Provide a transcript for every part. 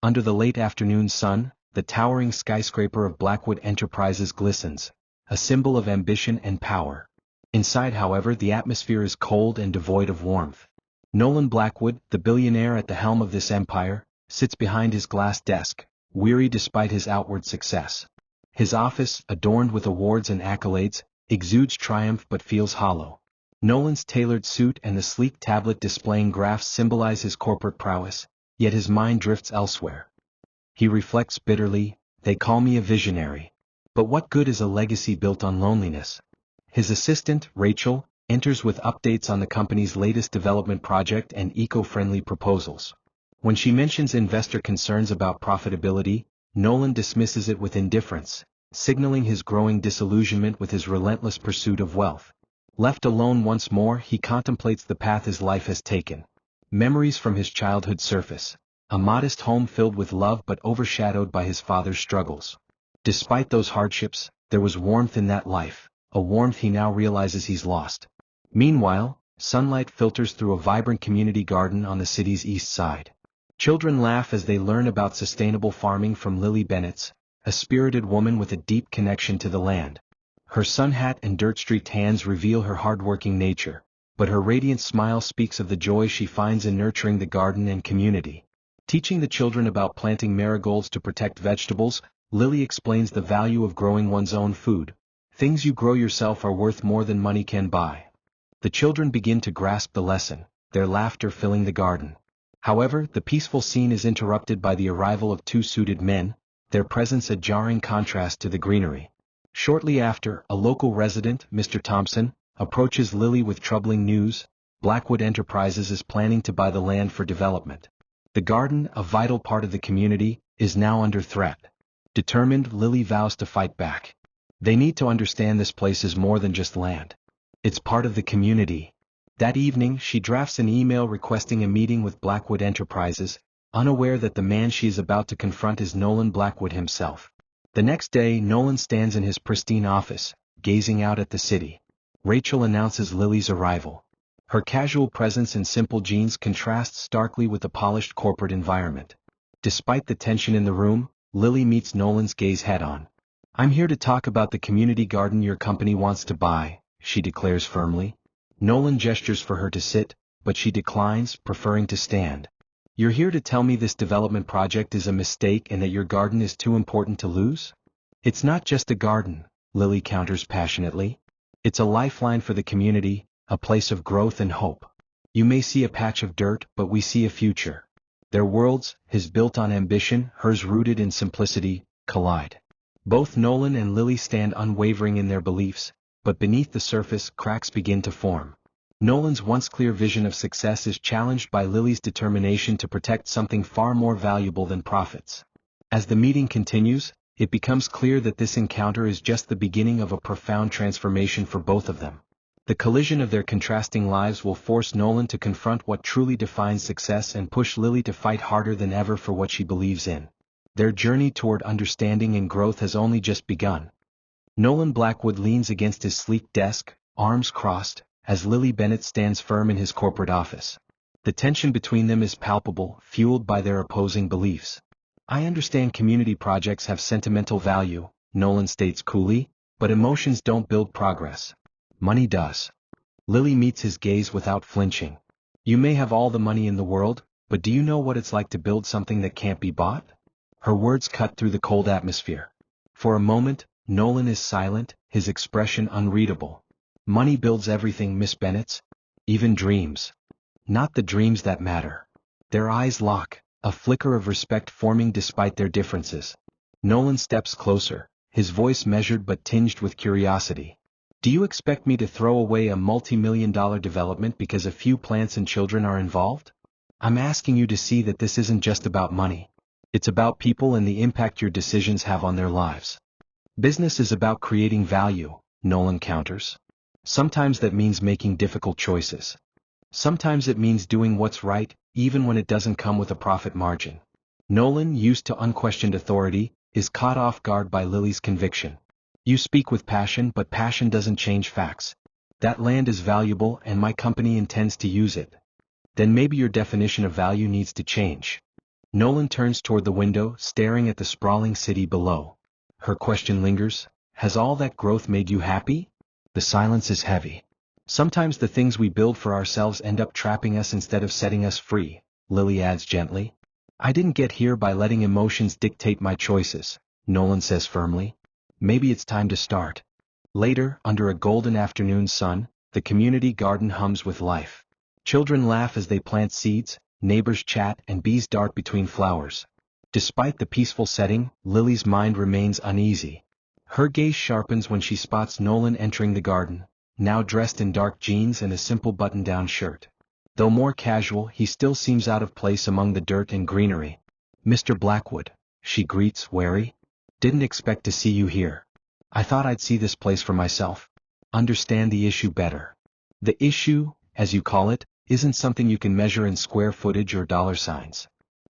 Under the late afternoon sun, the towering skyscraper of Blackwood Enterprises glistens, a symbol of ambition and power. Inside, however, the atmosphere is cold and devoid of warmth. Nolan Blackwood, the billionaire at the helm of this empire, sits behind his glass desk, weary despite his outward success. His office, adorned with awards and accolades, exudes triumph but feels hollow. Nolan's tailored suit and the sleek tablet displaying graphs symbolize his corporate prowess, yet his mind drifts elsewhere. He reflects bitterly, "They call me a visionary. But what good is a legacy built on loneliness?" His assistant, Rachel, enters with updates on the company's latest development project and eco-friendly proposals. When she mentions investor concerns about profitability, Nolan dismisses it with indifference, signaling his growing disillusionment with his relentless pursuit of wealth. Left alone once more, he contemplates the path his life has taken. Memories from his childhood surface, a modest home filled with love but overshadowed by his father's struggles. Despite those hardships, there was warmth in that life, a warmth he now realizes he's lost. Meanwhile, sunlight filters through a vibrant community garden on the city's east side. Children laugh as they learn about sustainable farming from Lily Bennett's, a spirited woman with a deep connection to the land. Her sun hat and dirt-streaked hands reveal her hard-working nature, but her radiant smile speaks of the joy she finds in nurturing the garden and community. Teaching the children about planting marigolds to protect vegetables, Lily explains the value of growing one's own food. Things you grow yourself are worth more than money can buy. The children begin to grasp the lesson, their laughter filling the garden. However, the peaceful scene is interrupted by the arrival of two suited men, their presence a jarring contrast to the greenery. Shortly after, a local resident, Mr. Thompson, approaches Lily with troubling news. Blackwood Enterprises is planning to buy the land for development. The garden, a vital part of the community, is now under threat. Determined, Lily vows to fight back. They need to understand this place is more than just land. It's part of the community. That evening, she drafts an email requesting a meeting with Blackwood Enterprises, unaware that the man she is about to confront is Nolan Blackwood himself. The next day, Nolan stands in his pristine office, gazing out at the city. Rachel announces Lily's arrival. Her casual presence in simple jeans contrasts starkly with the polished corporate environment. Despite the tension in the room, Lily meets Nolan's gaze head-on. "I'm here to talk about the community garden your company wants to buy," she declares firmly. Nolan gestures for her to sit, but she declines, preferring to stand. "You're here to tell me this development project is a mistake and that your garden is too important to lose?" "It's not just a garden," Lily counters passionately. "It's a lifeline for the community, a place of growth and hope. You may see a patch of dirt, but we see a future." Their worlds, his built on ambition, hers rooted in simplicity, collide. Both Nolan and Lily stand unwavering in their beliefs, but beneath the surface, cracks begin to form. Nolan's once clear vision of success is challenged by Lily's determination to protect something far more valuable than profits. As the meeting continues, it becomes clear that this encounter is just the beginning of a profound transformation for both of them. The collision of their contrasting lives will force Nolan to confront what truly defines success and push Lily to fight harder than ever for what she believes in. Their journey toward understanding and growth has only just begun. Nolan Blackwood leans against his sleek desk, arms crossed, as Lily Bennett stands firm in his corporate office. The tension between them is palpable, fueled by their opposing beliefs. "I understand community projects have sentimental value," Nolan states coolly, "but emotions don't build progress. Money does." Lily meets his gaze without flinching. "You may have all the money in the world, but do you know what it's like to build something that can't be bought?" Her words cut through the cold atmosphere. For a moment, Nolan is silent, his expression unreadable. "Money builds everything, Miss Bennett. Even dreams." "Not the dreams that matter." Their eyes lock, a flicker of respect forming despite their differences. Nolan steps closer, his voice measured but tinged with curiosity. "Do you expect me to throw away a multi-million-dollar development because a few plants and children are involved? I'm asking you to see that this isn't just about money. It's about people and the impact your decisions have on their lives." "Business is about creating value," Nolan counters. "Sometimes that means making difficult choices. Sometimes it means doing what's right, even when it doesn't come with a profit margin." Nolan, used to unquestioned authority, is caught off guard by Lily's conviction. "You speak with passion, but passion doesn't change facts. That land is valuable and my company intends to use it." "Then maybe your definition of value needs to change." Nolan turns toward the window, staring at the sprawling city below. Her question lingers, has all that growth made you happy? The silence is heavy. Sometimes the things we build for ourselves end up trapping us instead of setting us free, Lily adds gently. I didn't get here by letting emotions dictate my choices, Nolan says firmly. Maybe it's time to start. Later, under a golden afternoon sun, the community garden hums with life. Children laugh as they plant seeds, neighbors chat, and bees dart between flowers. Despite the peaceful setting, Lily's mind remains uneasy. Her gaze sharpens when she spots Nolan entering the garden, now dressed in dark jeans and a simple button-down shirt. Though more casual, he still seems out of place among the dirt and greenery. Mr. Blackwood, she greets, wary. Didn't expect to see you here. I thought I'd see this place for myself. Understand the issue better. The issue, as you call it, isn't something you can measure in square footage or dollar signs.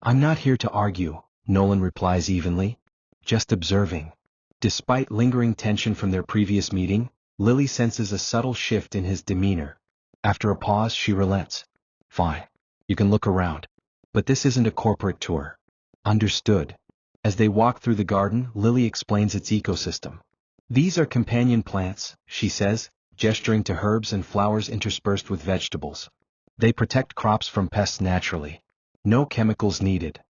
I'm not here to argue, Nolan replies evenly. Just observing. Despite lingering tension from their previous meeting, Lily senses a subtle shift in his demeanor. After a pause, she relents. Fine. You can look around. But this isn't a corporate tour. Understood. As they walk through the garden, Lily explains its ecosystem. These are companion plants, she says, gesturing to herbs and flowers interspersed with vegetables. They protect crops from pests naturally. No chemicals needed.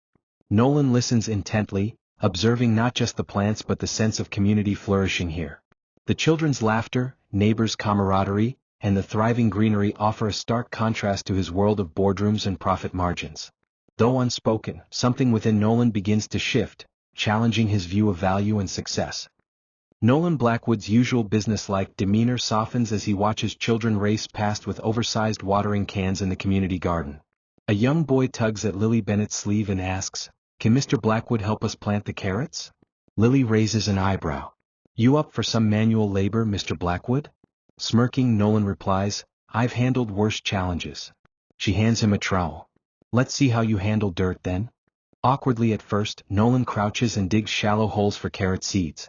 Nolan listens intently, observing not just the plants but the sense of community flourishing here. The children's laughter, neighbors' camaraderie, and the thriving greenery offer a stark contrast to his world of boardrooms and profit margins. Though unspoken, something within Nolan begins to shift, challenging his view of value and success. Nolan Blackwood's usual businesslike demeanor softens as he watches children race past with oversized watering cans in the community garden. A young boy tugs at Lily Bennett's sleeve and asks, "Can Mr. Blackwood help us plant the carrots?" Lily raises an eyebrow. "You up for some manual labor, Mr. Blackwood?" Smirking, Nolan replies, "I've handled worse challenges." She hands him a trowel. "Let's see how you handle dirt then." Awkwardly at first, Nolan crouches and digs shallow holes for carrot seeds.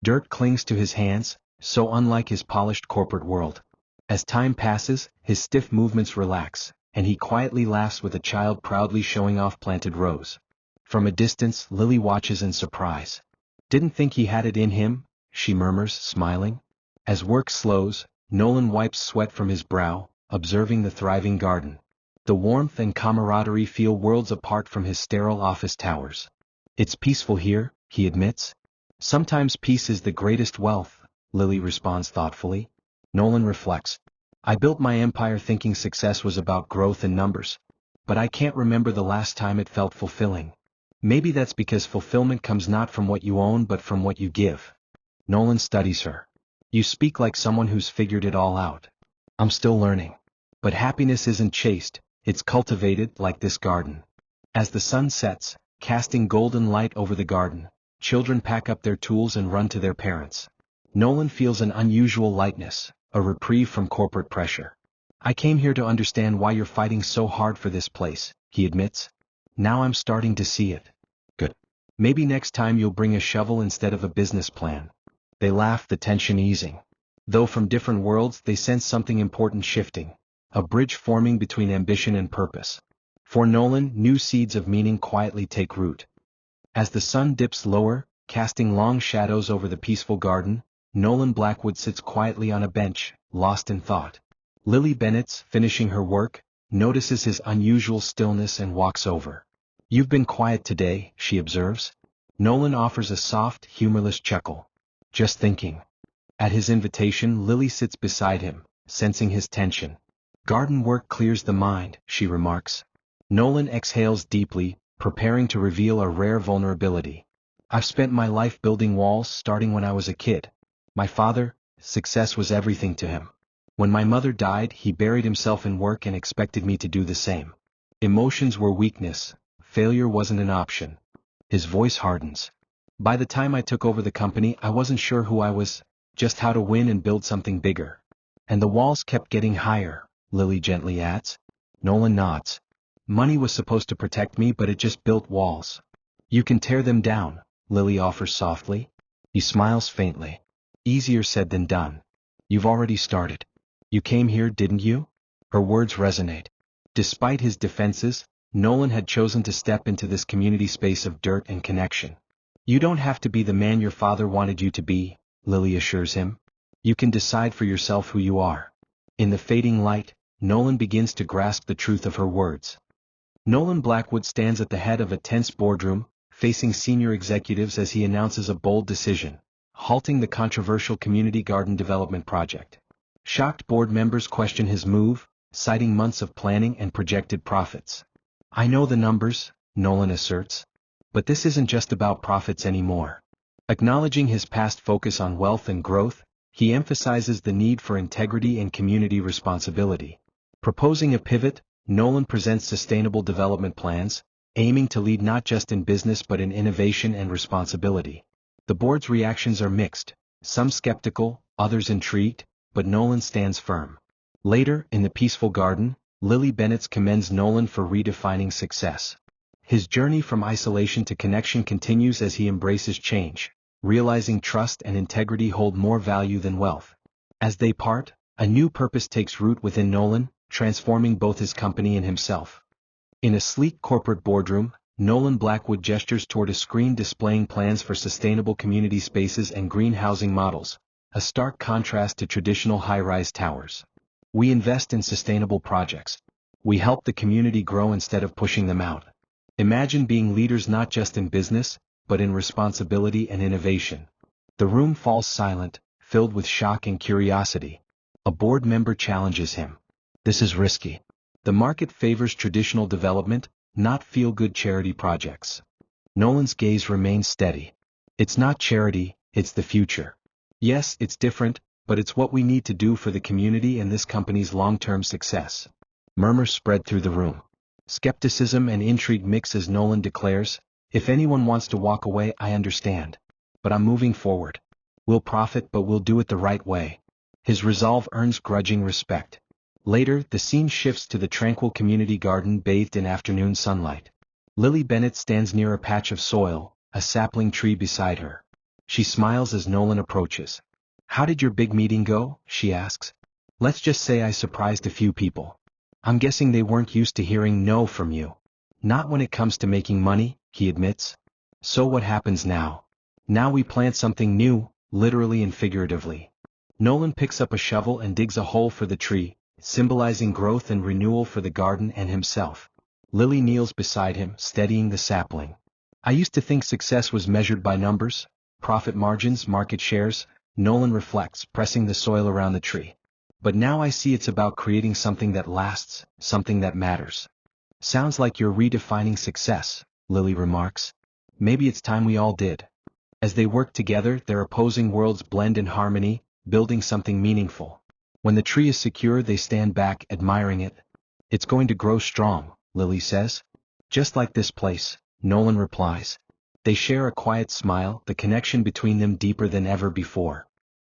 Dirt clings to his hands, so unlike his polished corporate world. As time passes, his stiff movements relax, and he quietly laughs with a child proudly showing off planted rows. From a distance, Lily watches in surprise. "Didn't think he had it in him," she murmurs, smiling. As work slows, Nolan wipes sweat from his brow, observing the thriving garden. The warmth and camaraderie feel worlds apart from his sterile office towers. "It's peaceful here," he admits. "Sometimes peace is the greatest wealth," Lily responds thoughtfully. Nolan reflects. "I built my empire thinking success was about growth and numbers. But I can't remember the last time it felt fulfilling. Maybe that's because fulfillment comes not from what you own but from what you give." Nolan studies her. "You speak like someone who's figured it all out." "I'm still learning. But happiness isn't chased, it's cultivated, like this garden." As the sun sets, casting golden light over the garden, children pack up their tools and run to their parents. Nolan feels an unusual lightness, a reprieve from corporate pressure. "I came here to understand why you're fighting so hard for this place," he admits. "Now I'm starting to see it." "Good. Maybe next time you'll bring a shovel instead of a business plan." They laugh, the tension easing. Though from different worlds, they sense something important shifting, a bridge forming between ambition and purpose. For Nolan, new seeds of meaning quietly take root. As the sun dips lower, casting long shadows over the peaceful garden, Nolan Blackwood sits quietly on a bench, lost in thought. Lily Bennett, finishing her work, notices his unusual stillness and walks over. "You've been quiet today," she observes. Nolan offers a soft, humorless chuckle. "Just thinking." At his invitation, Lily sits beside him, sensing his tension. "Garden work clears the mind," she remarks. Nolan exhales deeply, preparing to reveal a rare vulnerability. "I've spent my life building walls, starting when I was a kid. My father, success was everything to him. When my mother died, he buried himself in work and expected me to do the same. Emotions were weakness. Failure wasn't an option." His voice hardens. "By the time I took over the company, I wasn't sure who I was, just how to win and build something bigger. And the walls kept getting higher," Lily gently adds. Nolan nods. "Money was supposed to protect me, but it just built walls." "You can tear them down," Lily offers softly. He smiles faintly. "Easier said than done." "You've already started. You came here, didn't you?" Her words resonate. Despite his defenses, Nolan had chosen to step into this community space of dirt and connection. You don't have to be the man your father wanted you to be, Lily assures him. You can decide for yourself who you are. In the fading light, Nolan begins to grasp the truth of her words. Nolan Blackwood stands at the head of a tense boardroom, facing senior executives as he announces a bold decision, halting the controversial community garden development project. Shocked board members question his move, citing months of planning and projected profits. I know the numbers, Nolan asserts. But this isn't just about profits anymore. Acknowledging his past focus on wealth and growth, he emphasizes the need for integrity and community responsibility. Proposing a pivot, Nolan presents sustainable development plans, aiming to lead not just in business but in innovation and responsibility. The board's reactions are mixed, some skeptical, others intrigued, but Nolan stands firm. Later, in the peaceful garden, Lily Bennett commends Nolan for redefining success. His journey from isolation to connection continues as he embraces change, realizing trust and integrity hold more value than wealth. As they part, a new purpose takes root within Nolan, transforming both his company and himself. In a sleek corporate boardroom, Nolan Blackwood gestures toward a screen displaying plans for sustainable community spaces and green housing models, a stark contrast to traditional high-rise towers. We invest in sustainable projects. We help the community grow instead of pushing them out. Imagine being leaders not just in business, but in responsibility and innovation. The room falls silent, filled with shock and curiosity. A board member challenges him. This is risky. The market favors traditional development, not feel-good charity projects. Nolan's gaze remains steady. It's not charity, it's the future. Yes, it's different, but it's what we need to do for the community and this company's long-term success. Murmurs spread through the room. Skepticism and intrigue mix as Nolan declares, if anyone wants to walk away, I understand. But I'm moving forward. We'll profit, but we'll do it the right way. His resolve earns grudging respect. Later, the scene shifts to the tranquil community garden bathed in afternoon sunlight. Lily Bennett stands near a patch of soil, a sapling tree beside her. She smiles as Nolan approaches. How did your big meeting go? She asks. Let's just say I surprised a few people. I'm guessing they weren't used to hearing no from you. Not when it comes to making money, he admits. So what happens now? Now we plant something new, literally and figuratively. Nolan picks up a shovel and digs a hole for the tree, symbolizing growth and renewal for the garden and himself. Lily kneels beside him, steadying the sapling. I used to think success was measured by numbers, profit margins, market shares, Nolan reflects, pressing the soil around the tree. But now I see it's about creating something that lasts, something that matters. Sounds like you're redefining success, Lily remarks. Maybe it's time we all did. As they work together, their opposing worlds blend in harmony, building something meaningful. When the tree is secure, they stand back, admiring it. It's going to grow strong, Lily says. Just like this place, Nolan replies. They share a quiet smile, the connection between them deeper than ever before.